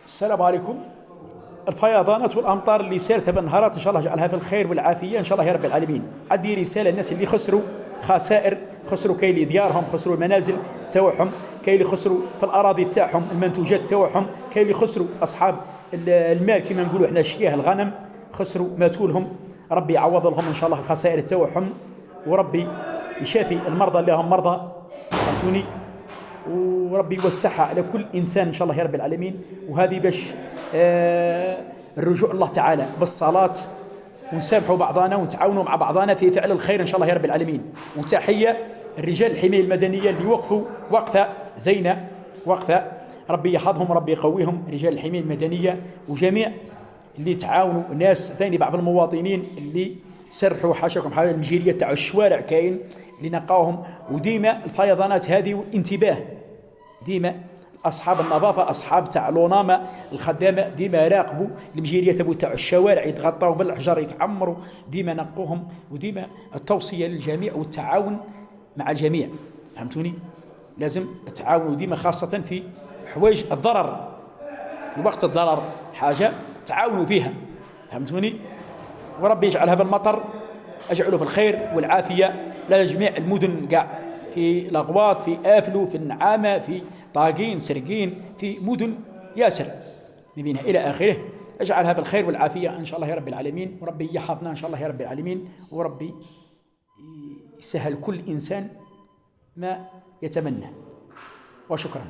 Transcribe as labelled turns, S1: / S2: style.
S1: السلام عليكم. الفيضانات والامطار اللي سالت بالنهارات ان شاء الله يجعلها في الخير والعافيه ان شاء الله يا رب العالمين. عندي رساله للناس اللي خسروا خسائر، خسروا كاين اللي ديارهم، خسروا المنازل تاعهم، كاين اللي خسروا في الاراضي تاعهم المنتوجات تاعهم، كاين اللي خسروا اصحاب المال كما نقولوا احنا الشياه الغنم، خسروا ماتوا لهم. ربي يعوض لهم ان شاء الله الخسائر تاعهم، وربي يشافي المرضى اللي هم مرضى، فهمتوني، وربي يوسعها على كل انسان ان شاء الله يا رب العالمين. وهذه باش الرجوع الله تعالى بالصلاه، ونسامحوا بعضنا ونتعاونوا مع بعضنا في فعل الخير ان شاء الله يا رب العالمين. وتحيه الرجال الحمايه المدنيه اللي وقفوا وقفه زينه، وقفه ربي يحفظهم وربي يقويهم، رجال الحمايه المدنيه وجميع اللي تعاونوا، ناس ثاني بعض المواطنين اللي سرحوا حاشاكم حال المجيريه تاع الشوارع كاين اللي نقاوهم. وديما الفيضانات هذه والانتباه، ديما اصحاب النظافه، اصحاب تاع لوناما الخدامه ديما راقبوا المجيريه تاع الشوارع، يتغطوا بالحجر، يتعمروا، ديما نقوهم. وديما التوصيه للجميع والتعاون مع الجميع، فهمتوني، لازم التعاون ديما خاصه في حوايج الضرر، في وقت الضرر حاجه تعاونوا فيها، فهمتوني. وربي يجعل هذا المطر اجعله في الخير والعافيه لجميع المدن كاع، في الاغواط، في افلو، في النعامه، في طاقين، سرقين، في مدن ياسر من بينها الى اخره. اجعل هذا الخير والعافيه ان شاء الله يا رب العالمين، وربي يحفظنا ان شاء الله يا رب العالمين، وربي يسهل كل انسان ما يتمنى. وشكرا.